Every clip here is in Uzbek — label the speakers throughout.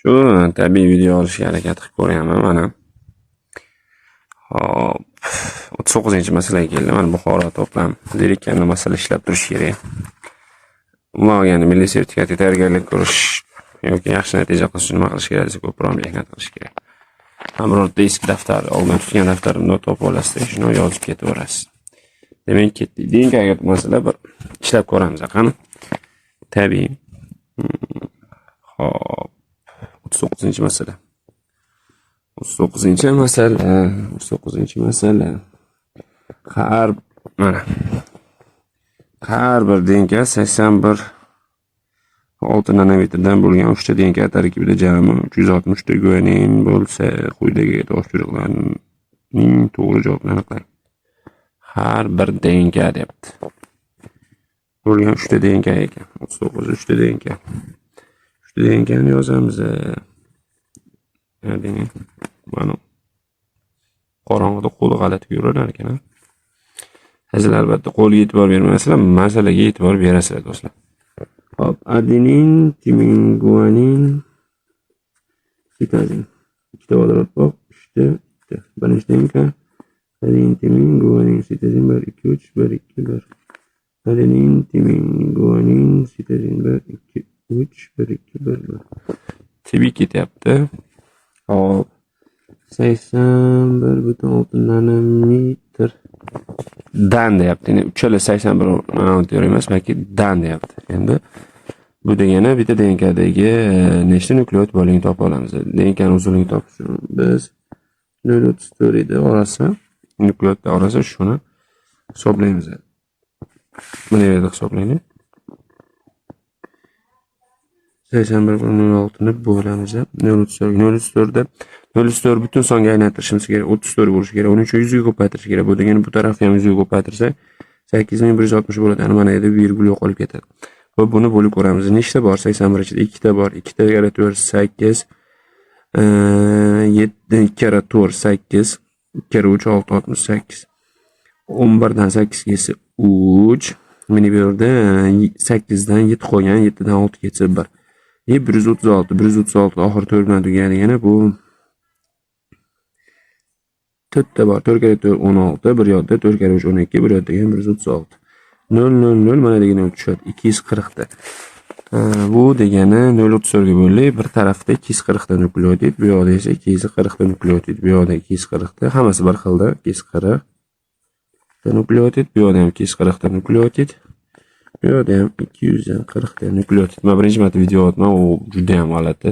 Speaker 1: Shu tabiiy video olishga harakat qilib ko'rganman mana. Hop, 39-masalaga keldim. Mana Buxoro to'plam direktni masala ishlab turish kerak. Umuman olganda milliy sertifikatga tayyorgarlik ko'rish yoki yaxshi natija qilish uchun nima qilish kerak desa, ko'proq mehnat qilish kerak. Birorta eski daftar, oldin tutgan daftarimni topib olasiz, shuni yozib ketaverasiz. Demak, ketdik. Deyingi masala bir ishlab ko'ramiz, qani. Tabiiy. Hop, 39-masala. 39-masala. Har bir denka 81 6 nanometrdan bo'lgan 3 ta denka tarkibida jami 360 ta guanin bo'lsa, quyidagi topshiriqlarning to'g'ri javobini aniqlang. Har bir denka deyapti. Bo'lgan 3 ta denka ekan. 39 3 ta denka. 3 ta denkani yozamiz. Adini mana qorong'ida qo'li g'alati yuraverar ekan. Sizlar albatta qo'lga e'tibor bermaysizlar, masalaga e'tibor berasizlar do'stlar. Hop, adenin, timin, guanin, sitazin. Ikkita vodorod bor, uchta. Birinchi denka adenin, timin, guanin, sitazin 1 2 3 1 2 1. Adenin, timin, guanin, sitazin 1 2 3 1 2 1. Tabiiy ketyapti. Hop, 81,6 nanometr dan deyapti. Ya'ni uchala 81 nanometr emas, balki dan deyapti. Endi bu degani bitta denkadagi nechta nukleot borligini topa olamiz. Denkani uzunligini topish uchun biz 0.4 da orasi, nukleotda orasi shuni hisoblaymiz. Mana yerda hisoblaymiz. 81,06 ni bo'lamiz. 0.4 da 0.4 butun songa aylantirishimiz kerak. 34 bo'lishi kerak. Uning uchun 100 ga ko'paytirish kerak. Bu degani bu tarafga ham 100 ga ko'paytirsa 8160 bo'ladi. Ana mana yerda virgul yo'qolib ketadi. Va buni bo'lib ko'ramiz. Nechta bor? 81 ichida 2 ta bor. 2 ta kara 4 8 7 kara 4 8 kara 3 6 68. 11 dan 8 kelsa 3. Mana bu yerda 8 dan 7 qo'ygan, 7 dan 6 ketsa 1. 136 oxir 4 bilan tugadigani bu 4 ta bor. 4 kara 4 16, bir yoqda 4 kara 3 12, bir yoqda 136. 0 0 0 mana degani tushadi 240 ta. Bu degani 0.34 ga bo'linib, bir tarafda 240 ta nukleotid, bu yoqda esa 240 ta nukleotid, bu yoqda 240 ta, hammasi bir xilda 240 ta nukleotid, bu yoqda ham 240 ta nukleotid. Bu yerda ham 240 ta nukleotid. Men birinchi marta video otman, u juda ham g'alati.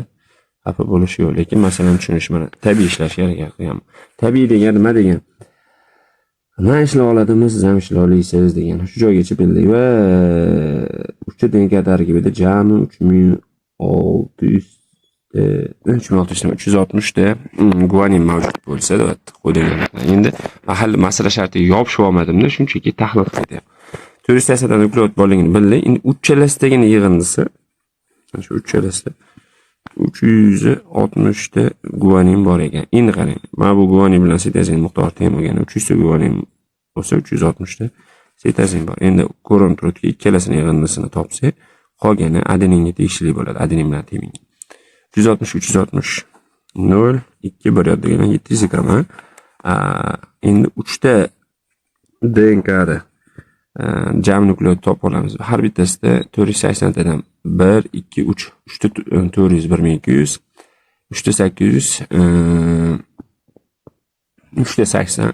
Speaker 1: Xafa bo'lish yo'q, lekin masalani tushunish mana tabiiy ishlashga harakat qilganman. Tabiiy degan nima degan? Men ishlay oladimi, siz ham ishlay olasiz degan. Shu joygacha bildik va 3 ta denka tarkibida jami 360 ta guanin mavjud bo'lsa, qo'ygan. Endi mahalla masala shartiga yopishib olmadimda, shunchaki tahlil qilyapman. 480 ta nukleot borligini bildik. Endi uchalasidagini yig'indisi. Shu uchalasida 360 ta guanin bor ekan. Endi qarang. Mana bu guanin bilan sitazin miqdori teng bo'lgan. 300 ta guanin bo'lsa 360 ta sitazin bor. Endi ko'rinib turibdi, ikkalasini yig'indisini topsak, qolgani adeninga tegishli bo'ladi. Adenin bilan teng. 360 0 2 bir yoqda 720. Endi 3 ta DNK da jam nukleot topib olamiz. Har bittasida 480 tadan 1 2 3 3 ta 400 1200 3 ta 800 3 ta 80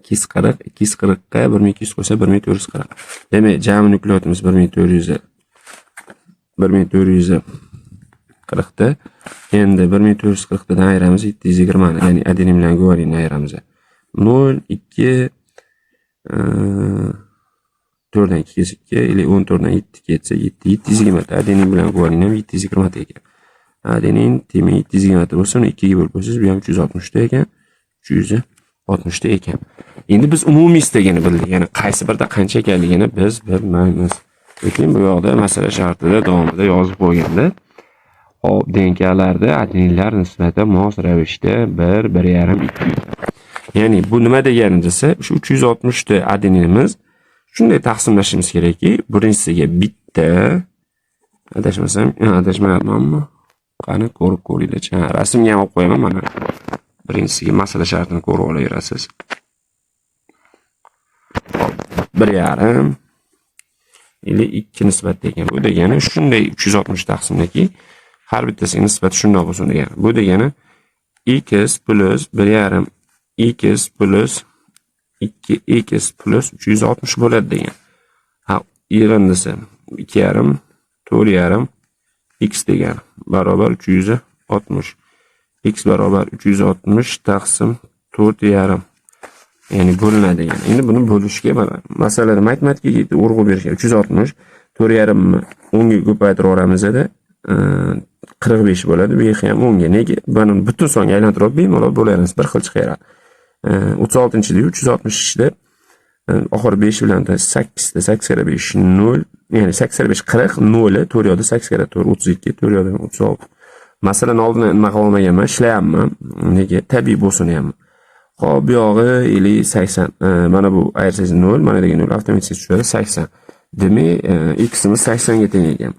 Speaker 1: 240 ga 1200 qo'shsa 1440. Demak, jam nukleotimiz 1440 ta. Endi 1440 tadan ayiramiz 720 ni, ya'ni adenin bilan guaninni ayiramiz. 0 2 4 dan 2 kelsa 2, ili 14 dan 7 ketsa 720 ta. Adenin bilan guanin ham 720 ta ekan. Adenin timin 720 ta bo'lsa, uni 2 ga bo'lib qo'ysangiz, bu ham 360 ta ekan. 360 ta ekan. Endi biz umumiy istagini bildik. Ya'ni qaysi birda qancha ekanligini biz bilmaymiz. Lekin bu yoqda masala shartida davomida yozib qo'yganda, hop, denkalarda adeninlar nisbati mos ravishda 1 1,5 2. Ya'ni bu nima degani desa, shu 360 ta adeninimiz shunday taqsimlashimiz kerakki, birinchisiga bitta, adashmasam, adashmayapmanmi? Qani ko'rib ko'ringlar-chi. Rasmga ham olib qo'yaman mana. Birinchisiga masala shartini ko'rib olaverasiz. 1,5 или 2 nisbat degan. Bu degani shunday 360 taqsimdagi har bittasiga nisbati shundoq bo'lsin degani. Bu degani x plus 1,5 x plus 2x plus 360 bo'ladi degan. Ha, yig'indisi 2,5 4,5 x degan barobar 360. X barobar 360 taqsim 4,5. Ya'ni bo'linadi degan. Endi buni bo'lishga masalada matematikaga urg'u berishga 360 4,5 10 ga ko'paytirib yuboramizda 45 bo'ladi. Bu ham 10 ga. Nega? Buni butun songa aylantirib bemalol bo'laymiz. Bir xil chiqaradi. 36-da 360 ichida oxiri 5 bilan 8 da 8 kara 5 0. Ya'ni 8 kara 5 40 0 4 yoqda 8 kara 4 32 4 yoqda 36. Masalan, oldin nima qila olmaganman, ishlayapman. Nega? Tabiiy bo'lsin ham. Xo'p, bu yog'i 80. Mana bu ayirsangiz 0, mana degan 0 avtomatik tushadi 80. Demak, x imiz 80 ga teng ekan.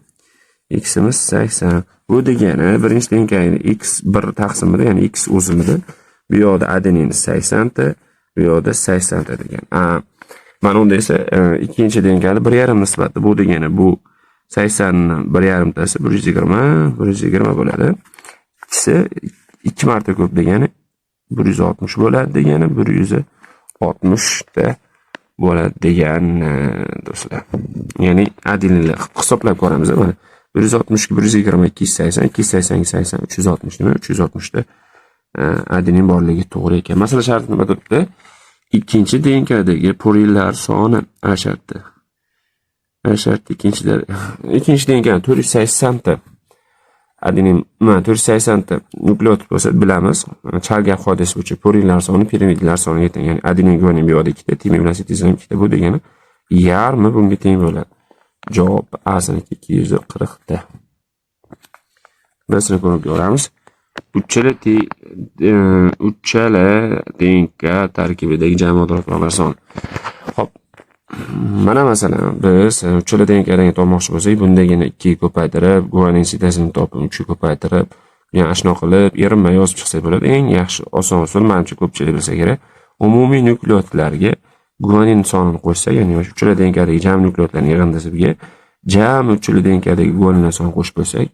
Speaker 1: X imiz 80. Bu degani birinchi tenglikni x 1 taqsimida, ya'ni x o'zimida. Bu yoqda adenini 80 ta, bu yoqda 80 ta degan. Mana unda esa ikkinchi tenglikni 1,5 nisbati. Bu degani bu 80 ni 1,5 tasi 120 bo'ladi. Ikkisi 2 marta ko'p degani 160 bo'ladi degani 160 ta bo'ladi degan do'stlar. Ya'ni adilni hisoblab ko'ramiz mana. 160 ga 120 280 280 ga 80 360 nima 360 ta adilning borligi to'g'ri ekan. Masala sharti nima turibdi? Ikkinchi denkadagi purillar soni A sharti. A sharti ikkinchi denkani 480 ta adenin 480 ta nukleotid bo'lsa bilamiz. Chalgak hodisi bo'yicha purinlar soni pirimidlar soniga teng. Ya'ni adenin guanin bu yoqda 2 ta, timin bilan sintezam 2 ta. Bu degani yarmi bunga teng bo'ladi. Javob A siniki 240 ta. Nasıl ko'rib ko'ramiz? Uchala tenka tarkibidagi jamoatlar soni. Xo'p. Mana masalan biz uchala tenkadan topmoqchi bo'lsak, bundagina 2 ga ko'paytirib, guanin sintezini topib 3 ga ko'paytirib, yana ashno qilib, erinmay yozib chiqsak bo'ladi. Eng yaxshi oson usul menimcha ko'pchilik bilsa kerak. Umumiy nukleotidlarga guanin sonini qo'shsak, ya'ni uchala tenkadagi jami nukleotlarning yig'indisiga jami uchala tenkadagi guanin sonini qo'shib qo'ysak,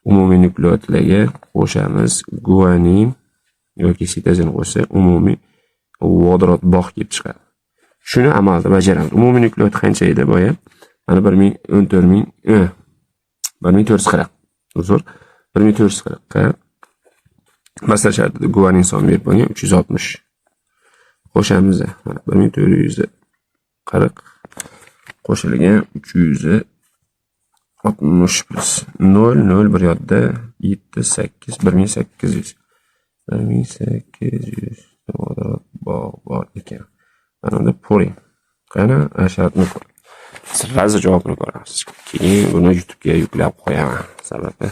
Speaker 1: umumiy nukleotlarga qo'shamiz guanin yoki sintezini qo'shsak, umumiy vodorod bog' kelib chiqadi. Shuni amalda bajaramiz. Umumiy nukleotid qancha edi boya? Mana 1440. Uzr. 1440 ga masala shartida guanin soni berib qo'ygan 360. Qo'shamiz. 1440 qo'shilgan 360 plus 0 bir yoqda 7 8 1800. 1800 bor ekan. Mana unda puring. Qani shartni ko'r. Sirrazi javobini ko'ramiz. Keyin buni YouTube'ga yuklab qo'yaman. Sababi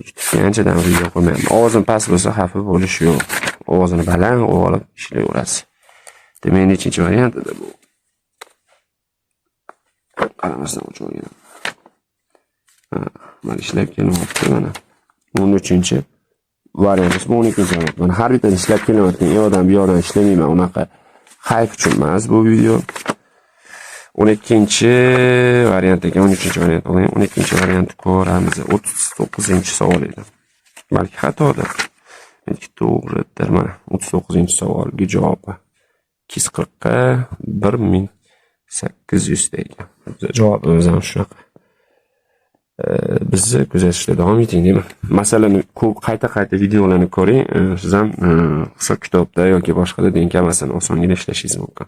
Speaker 1: YouTube'ga anchadan video qo'ymayman. Ovozim past bo'lsa xafa bo'lish yo'q. Ovozini baland olib ishlayverasiz. Demak, nechinchi variantida bu. Qaramasdan o'chirgan. Mana ishlab kelyapti mana. 13-chi variant, bu 12-chi variant. Mana har bitta ishlab kelayotgan yo'ldan bu yoqdan ishlamayman, unaqa hayf uchun emas bu video. 12-chi variant ekan, 13-chi variant. 12-chi variantni ko'ramiz. 39-chi savol edi. Balki xatodir. Balki to'g'ridir. Mana 39-chi savolga javob 240 ga 1800 ekan. Javobimiz ham shunaqa. Bizni kuzatishda davom eting deyman. Masalani ko'p qayta videolarni ko'ring. Siz ham hisob kitobda yoki boshqada denkamasini osongina ishlashingiz mumkin.